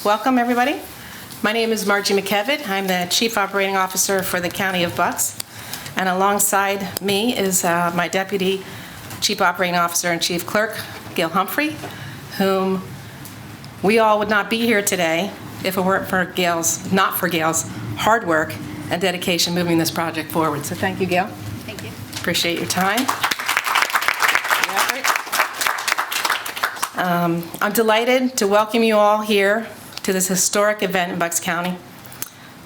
Welcome, everybody. My name is Margie McKevitt. I'm the Chief Operating Officer for the County of Bucks. And alongside me is my Deputy Chief Operating Officer and Chief Clerk, Gail Humphrey, whom we all would not be here today if it weren't for Gail's hard work and dedication moving this project forward. So thank you, Gail. Thank you. Appreciate your time. I'm delighted to welcome you all here to this historic event in Bucks County.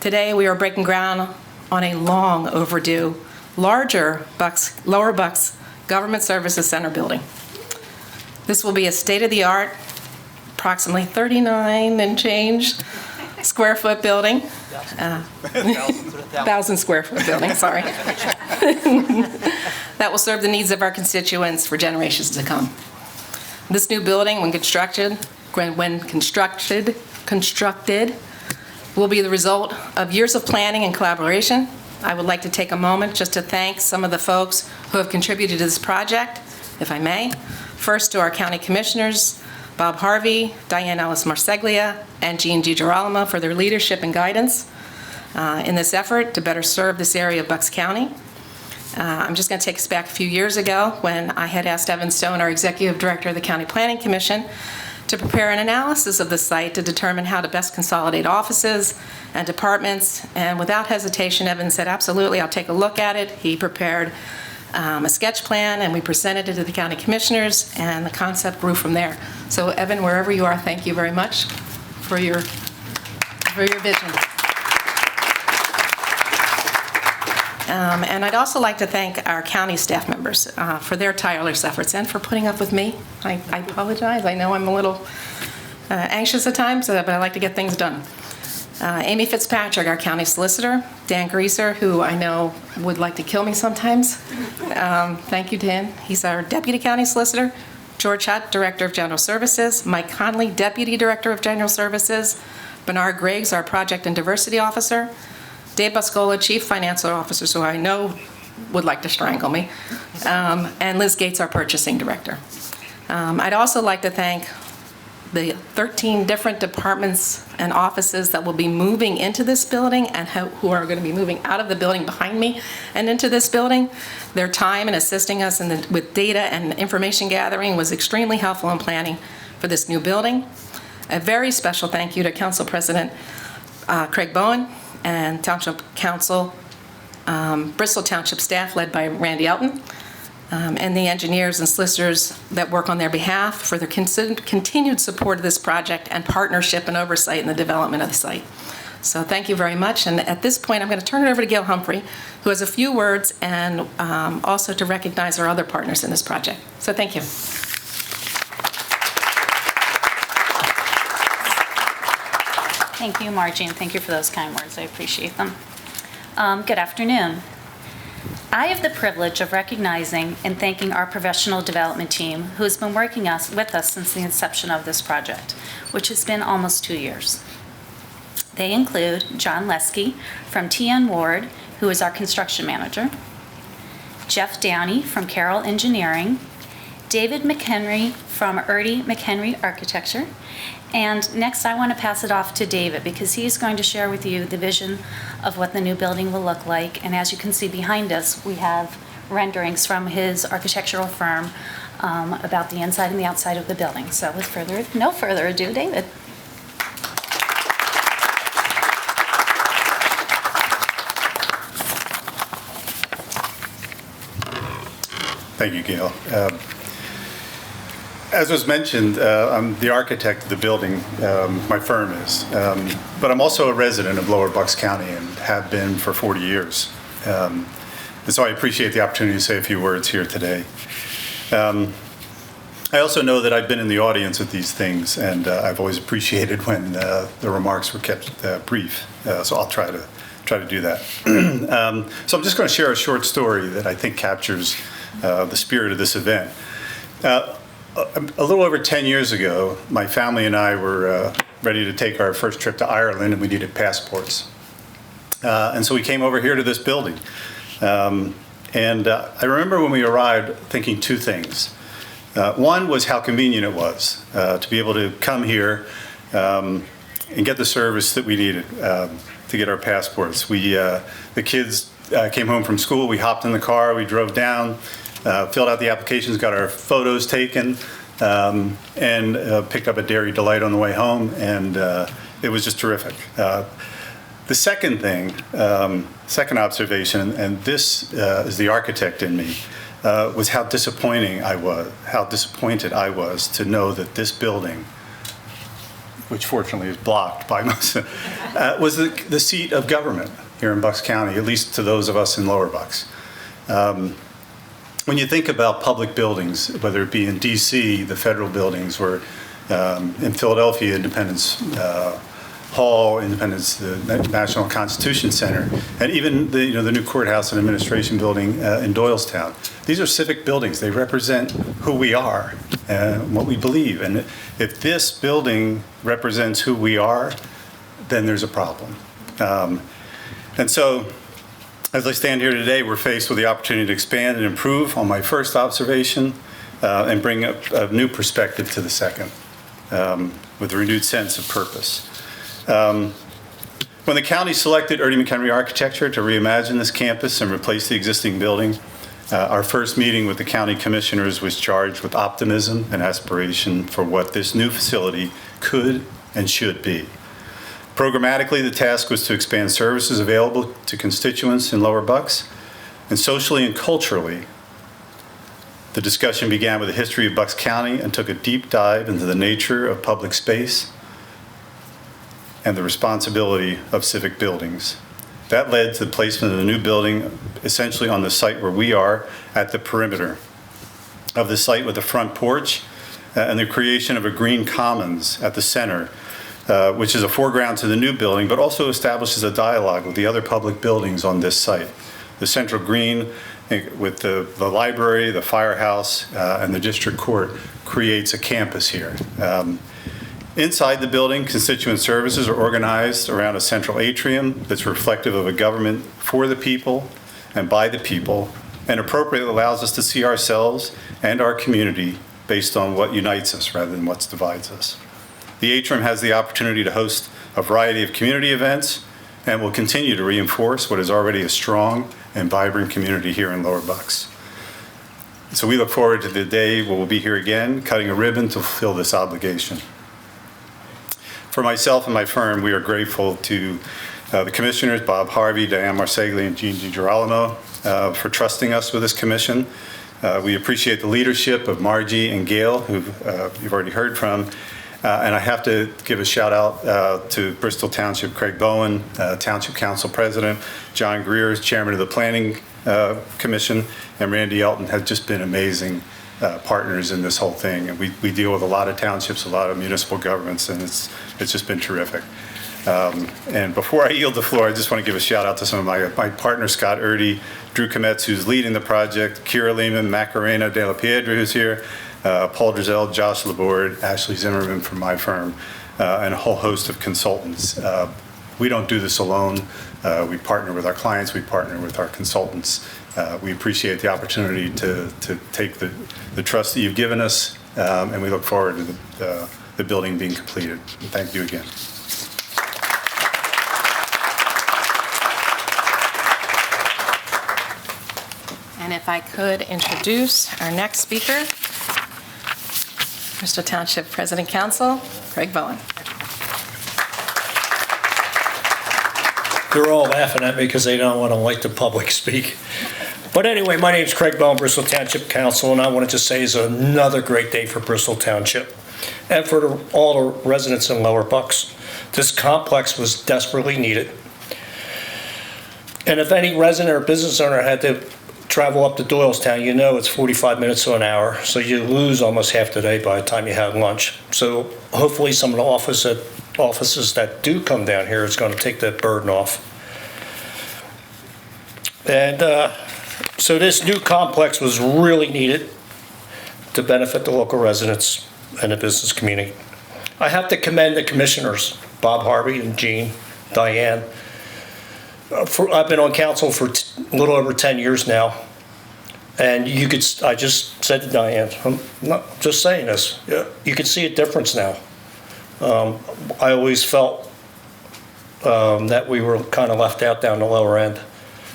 Today we are breaking ground on a long overdue, larger Lower Bucks Government Services Center building. This will be a state-of-the-art, approximately 39 and change square foot building. 1,000 square foot building, sorry. That will serve the needs of our constituents for generations to come. This new building, when constructed, will be the result of years of planning and collaboration. I would like to take a moment just to thank some of the folks who have contributed to this project, if I may. First, to our county commissioners, Bob Harvey, Diane Ellis Marseglia, and Jean DiGirolamo for their leadership and guidance in this effort to better serve this area of Bucks County. I'm just going to take us back a few years ago when I had asked Evan Stone, our Executive Director of the County Planning Commission, to prepare an analysis of the site to determine how to best consolidate offices and departments. And without hesitation, Evan said, absolutely, I'll take a look at it. He prepared a sketch plan, and we presented it to the county commissioners, and the concept grew from there. So Evan, wherever you are, thank you very much for your vision. And I'd also like to thank our county staff members for their tireless efforts and for putting up with me. I apologize. I know I'm a little anxious at times, but I like to get things done. Amy Fitzpatrick, our county solicitor. Dan Greaser, who I know would like to kill me sometimes. Thank you, Dan. He's our deputy county solicitor. George Hutt, Director of General Services. Mike Conley, Deputy Director of General Services. Bernard Griggs, our Project and Diversity Officer. Dave Buscola, Chief Financial Officer, who I know would like to strangle me, and Liz Gates, our Purchasing Director. I'd also like to thank the 13 different departments and offices that will be moving into this building and who are going to be moving out of the building behind me and into this building. Their time in assisting us with data and information gathering was extremely helpful in planning for this new building. A very special thank you to Council President Craig Bowen and Township Council, Bristol Township staff led by Randy Elton, and the engineers and solicitors that work on their behalf for their continued support of this project and partnership and oversight in the development of the site. So thank you very much. And at this point, I'm going to turn it over to Gail Humphrey, who has a few words and also to recognize our other partners in this project. So thank you. Thank you, Margie, and thank you for those kind words. I appreciate them. Good afternoon. I have the privilege of recognizing and thanking our professional development team who has been working with us since the inception of this project, which has been almost 2 years. They include John Lesky from TN Ward, who is our construction manager, Jeff Downey from Carroll Engineering, David McHenry from Erdy McHenry Architecture. And next I want to pass it off to David because he's going to share with you the vision of what the new building will look like. And as you can see behind us, we have renderings from his architectural firm about the inside and the outside of the building. So with no further ado, David. Thank you, Gail. As was mentioned, I'm the architect of the building, my firm is, but I'm also a resident of Lower Bucks County and have been for 40 years. And so I appreciate the opportunity to say a few words here today. I also know that I've been in the audience at these things, and I've always appreciated when the remarks were kept brief, so I'll try to do that. So I'm just going to share a short story that I think captures the spirit of this event. A little over 10 years ago, my family and I were ready to take our first trip to Ireland, and we needed passports. And so we came over here to this building. And I remember when we arrived thinking two things. One was how convenient it was to be able to come here and get the service that we needed to get our passports. The kids came home from school, we hopped in the car, we drove down, filled out the applications, got our photos taken, and picked up a Dairy Delight on the way home, and it was just terrific. The second thing, second observation, and this is the architect in me, was how disappointed I was to know that this building, which fortunately is blocked by most, was the seat of government here in Bucks County, at least to those of us in Lower Bucks. When you think about public buildings, whether it be in DC, the federal buildings, or in Philadelphia, Independence Hall, Independence, the National Constitution Center, and even the new courthouse and administration building in Doylestown. These are civic buildings. They represent who we are and what we believe. And if this building represents who we are, then there's a problem. And so, as I stand here today, we're faced with the opportunity to expand and improve on my first observation and bring a new perspective to the second with a renewed sense of purpose. When the county selected Early McHenry Architecture to reimagine this campus and replace the existing building, our first meeting with the county commissioners was charged with optimism and aspiration for what this new facility could and should be. Programmatically, the task was to expand services available to constituents in Lower Bucks, and socially and culturally, the discussion began with the history of Bucks County and took a deep dive into the nature of public space and the responsibility of civic buildings. That led to the placement of the new building essentially on the site where we are at the perimeter of the site with the front porch and the creation of a green commons at the center, which is a foreground to the new building, but also establishes a dialogue with the other public buildings on this site. The central green with the library, the firehouse, and the district court creates a campus here. Inside the building, constituent services are organized around a central atrium that's reflective of a government for the people and by the people, and appropriately allows us to see ourselves and our community based on what unites us rather than what divides us. The atrium has the opportunity to host a variety of community events and will continue to reinforce what is already a strong and vibrant community here in Lower Bucks. So we look forward to the day where we'll be here again, cutting a ribbon to fulfill this obligation. For myself and my firm, we are grateful to the commissioners, Bob Harvey, Diane Marsegli, and Jean DiGirolamo, for trusting us with this commission. We appreciate the leadership of Margie and Gail, who you've already heard from. And I have to give a shout out to Bristol Township, Craig Bowen, Township Council President, John Greer, Chairman of the Planning Commission, and Randy Elton have just been amazing partners in this whole thing. And we deal with a lot of townships, a lot of municipal governments, and it's just been terrific. And before I yield the floor, I just want to give a shout out to some of my partners, Scott Erdy, Drew Kometz, who's leading the project, Kira Lehman, Macarena De La Piedra, who's here, Paul Drizel, Josh Laborde, Ashley Zimmerman from my firm, and a whole host of consultants. We don't do this alone. We partner with our clients, we partner with our consultants. We appreciate the opportunity to take the trust that you've given us, and we look forward to the building being completed. And thank you again. And if I could introduce our next speaker, Bristol Township President Council, Craig Bowen. They're all laughing at me because they don't want to let the public speak. But anyway, my name's Craig Bowen, Bristol Township Council, and I wanted to say it's another great day for Bristol Township and for all the residents in Lower Bucks. This complex was desperately needed. And if any resident or business owner had to travel up to Doylestown, you know it's 45 minutes to an hour, so you lose almost half the day by the time you have lunch. So hopefully some of the offices that do come down here is going to take that burden off. And so this new complex was really needed to benefit the local residents and the business community. I have to commend the commissioners, Bob Harvey and Jean, Diane. I've been on council for a little over 10 years now, and I just said to Diane, I'm not just saying this, you can see a difference now. I always felt that we were kind of left out down the lower end.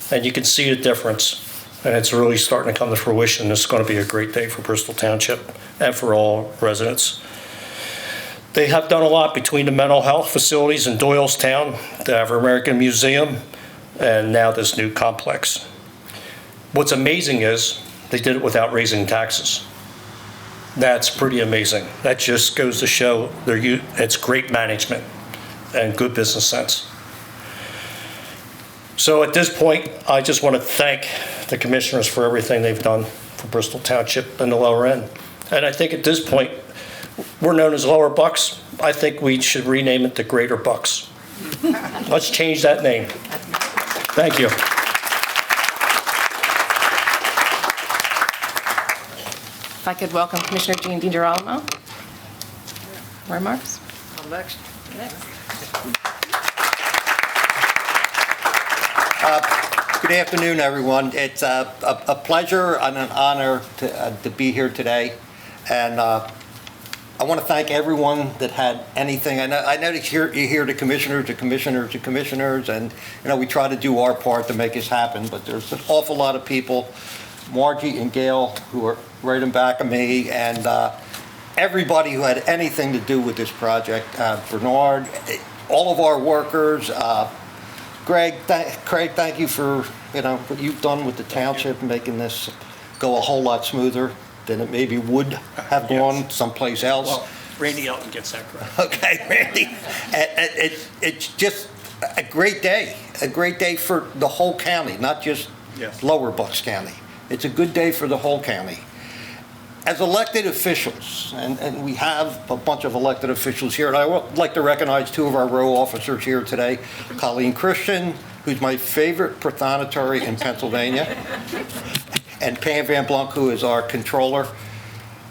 And you can see the difference, and it's really starting to come to fruition. It's going to be a great day for Bristol Township and for all residents. They have done a lot between the mental health facilities in Doylestown, the African Museum, and now this new complex. What's amazing is they did it without raising taxes. That's pretty amazing. That just goes to show it's great management and good business sense. So at this point, I just want to thank the commissioners for everything they've done for Bristol Township and the lower end. And I think at this point, we're known as Lower Bucks. I think we should rename it the Greater Bucks. Let's change that name. Thank you. If I could welcome Commissioner Jean DiGirolamo. Remarks? Next. Good afternoon, everyone. It's a pleasure and an honor to be here today. And I want to thank everyone that had anything. I notice you hear the commissioners, and we try to do our part to make this happen. But there's an awful lot of people, Margie and Gail, who are right in back of me, and everybody who had anything to do with this project. Bernard, all of our workers. Craig, thank you for what you've done with the township, making this go a whole lot smoother than it maybe would have gone someplace else. Well, Randy Elton gets that credit. Okay, Randy. It's just a great day for the whole county, not just Lower Bucks County. It's a good day for the whole county. As elected officials, and we have a bunch of elected officials here, and I would like to recognize two of our row officers here today, Colleen Christian, who's my favorite Prothonotary in Pennsylvania, and Pam Van Blunk, who is our controller.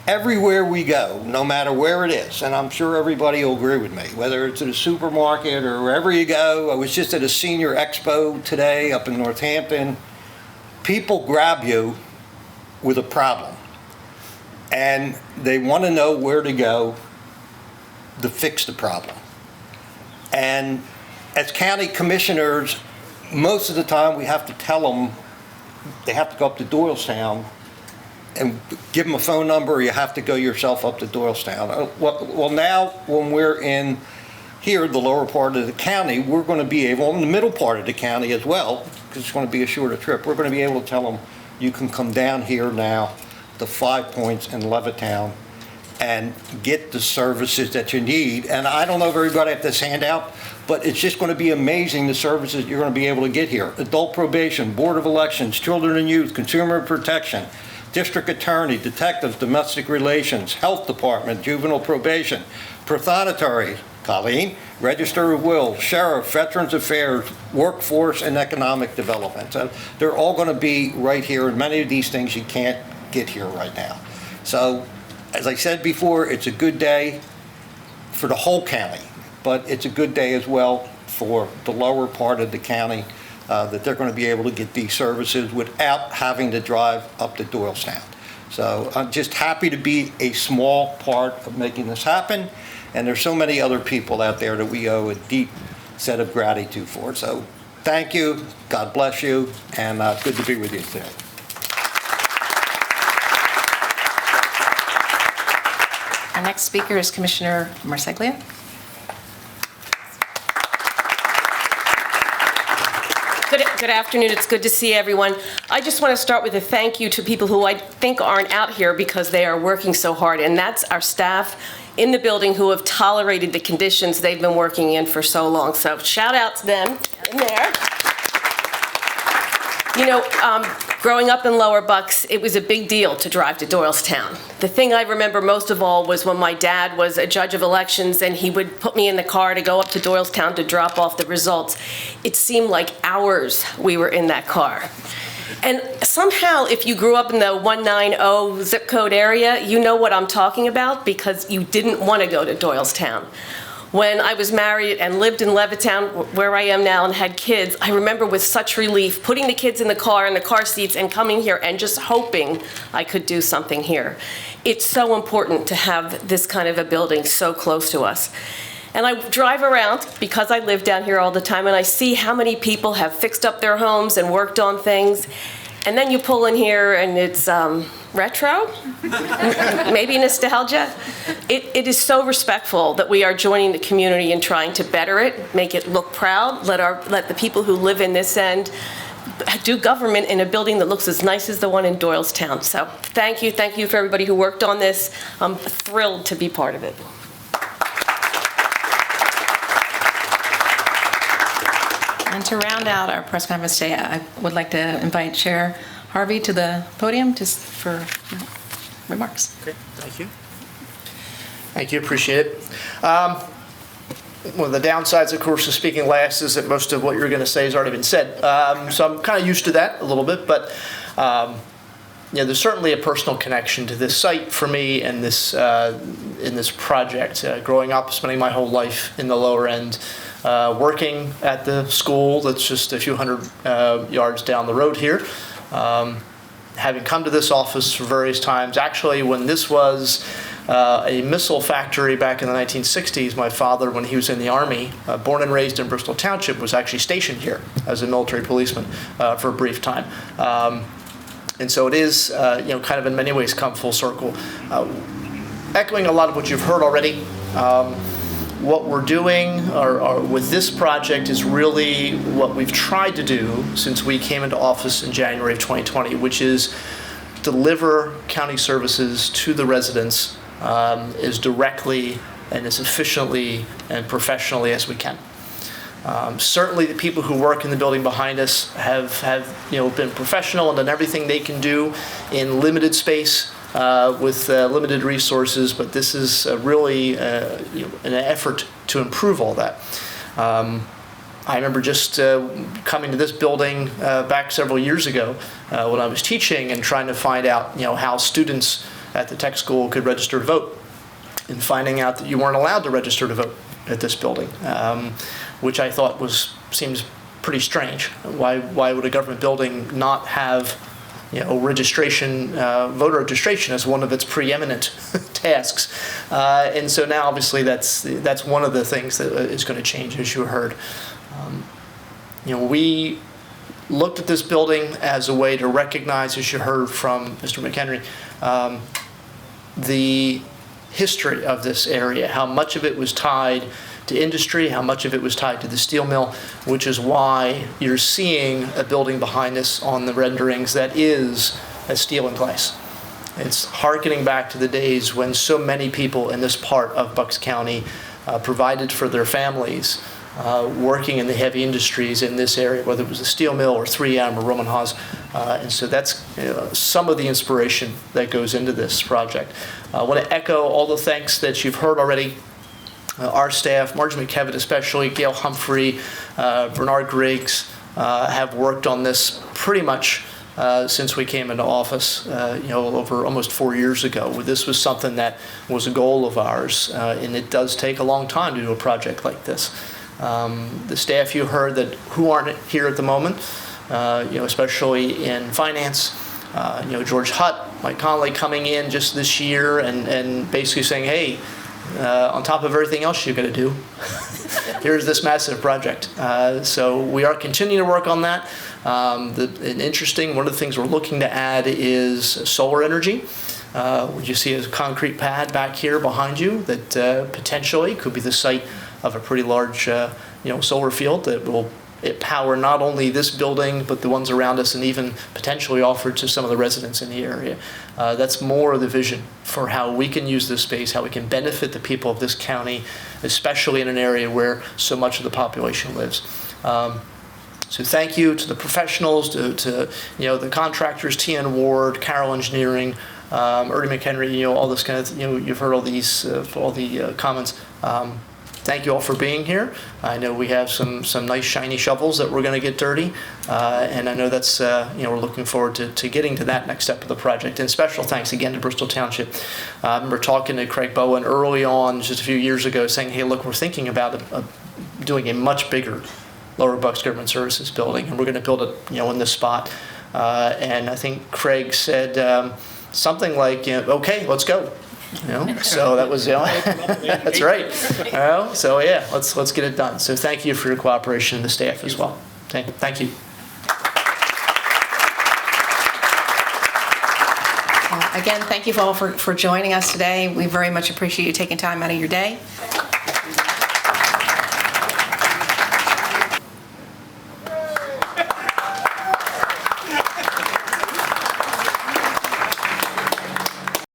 Everywhere we go, no matter where it is, and I'm sure everybody will agree with me, whether it's at a supermarket or wherever you go. I was just at a senior expo today up in Northampton. People grab you with a problem, and they want to know where to go to fix the problem. And as county commissioners, most of the time we have to tell them they have to go up to Doylestown and give them a phone number, or you have to go yourself up to Doylestown. Well, now when we're in here, the lower part of the county, we're going to be able, in the middle part of the county as well, because it's going to be a shorter trip, we're going to be able to tell them, you can come down here now to 5 Points in Levittown and get the services that you need. And I don't know if everybody has this handout, but it's just going to be amazing the services you're going to be able to get here. Adult probation, Board of Elections, Children and Youth, Consumer Protection, District Attorney, Detectives, Domestic Relations, Health Department, Juvenile Probation, Prothonotary, Colleen, Register of Wills, Sheriff, Veterans Affairs, Workforce, and Economic Development. So they're all going to be right here, and many of these things you can't get here right now. So, as I said before, it's a good day for the whole county, but it's a good day as well for the lower part of the county, that they're going to be able to get these services without having to drive up to Doylestown. So I'm just happy to be a small part of making this happen, and there's so many other people out there that we owe a deep set of gratitude for. So thank you, God bless you, and good to be with you today. Our next speaker is Commissioner Marseglia. Good afternoon. It's good to see everyone. I just want to start with a thank you to people who I think aren't out here because they are working so hard, and that's our staff in the building who have tolerated the conditions they've been working in for so long. So shout out to them in there. Growing up in Lower Bucks, it was a big deal to drive to Doylestown. The thing I remember most of all was when my dad was a judge of elections and he would put me in the car to go up to Doylestown to drop off the results. It seemed like hours we were in that car. And somehow, if you grew up in the 190 zip code area, you know what I'm talking about because you didn't want to go to Doylestown. When I was married and lived in Levittown, where I am now, and had kids, I remember with such relief putting the kids in the car seats, and coming here and just hoping I could do something here. It's so important to have this kind of a building so close to us. And I drive around, because I live down here all the time, and I see how many people have fixed up their homes and worked on things. And then you pull in here and it's retro, maybe nostalgia. It is so respectful that we are joining the community and trying to better it, make it look proud, let the people who live in this end do government in a building that looks as nice as the one in Doylestown. So thank you for everybody who worked on this. I'm thrilled to be part of it. And to round out our press conference today, I would like to invite Chair Harvey to the podium just for remarks. Okay, thank you. Thank you, appreciate it. One of the downsides, of course, of speaking last is that most of what you're going to say has already been said. So I'm kind of used to that a little bit, but there's certainly a personal connection to this site for me and this in this project. Growing up, spending my whole life in the lower end, working at the school that's just a few hundred yards down the road here. Having come to this office for various times, actually when this was a missile factory back in the 1960s, my father, when he was in the Army, born and raised in Bristol Township, was actually stationed here as a military policeman for a brief time. And so it is, kind of in many ways come full circle. Echoing a lot of what you've heard already, what we're doing or with this project is really what we've tried to do since we came into office in January of 2020, which is deliver county services to the residents as directly and as efficiently and professionally as we can. Certainly the people who work in the building behind us have been professional and done everything they can do in limited space with limited resources, but this is really an effort to improve all that. I remember just coming to this building back several years ago when I was teaching and trying to find out how students at the tech school could register to vote, and finding out that you weren't allowed to register to vote at this building, which I thought seems pretty strange. Why would a government building not have registration, voter registration as one of its preeminent tasks? And so now obviously that's one of the things that is going to change, as you heard. We looked at this building as a way to recognize, as you heard from Mr. McHenry, the history of this area, how much of it was tied to industry, how much of it was tied to the steel mill, which is why you're seeing a building behind us on the renderings that is a steel in place. It's hearkening back to the days when so many people in this part of Bucks County provided for their families working in the heavy industries in this area, whether it was a steel mill or 3M or Roman Haas. And so that's some of the inspiration that goes into this project. I want to echo all the thanks that you've heard already. Our staff, Margie McKevitt especially, Gail Humphrey, Bernard Griggs, have worked on this pretty much since we came into office, over almost 4 years ago. This was something that was a goal of ours, and it does take a long time to do a project like this. The staff you heard who aren't here at the moment, especially in finance, George Hutt, Mike Connolly coming in just this year and basically saying, hey, on top of everything else you're going to do, here's this massive project. So we are continuing to work on that. One of the things we're looking to add is solar energy. You see a concrete pad back here behind you that potentially could be the site of a pretty large solar field that will power not only this building but the ones around us, and even potentially offer to some of the residents in the area. That's more of the vision for how we can use this space, how we can benefit the people of this county, especially in an area where so much of the population lives. So thank you to the professionals, to the contractors, TN Ward, Carroll Engineering, Ernie McHenry, all this kind of, you've heard all the comments. thank you all for being here. I know we have some nice shiny shovels that we're going to get dirty, and I know that's we're looking forward to getting to that next step of the project. And special thanks again to Bristol Township. I remember talking to Craig Bowen early on, just a few years ago, saying, "Hey, look, we're thinking about doing a much bigger Lower Bucks Government Services building, and we're going to build it, in this spot." And I think Craig said something like, "Okay, let's go." So that was, that's right. So yeah, let's get it done. So thank you for your cooperation and the staff as well. Thank you. Again, thank you all for joining us today. We very much appreciate you taking time out of your day.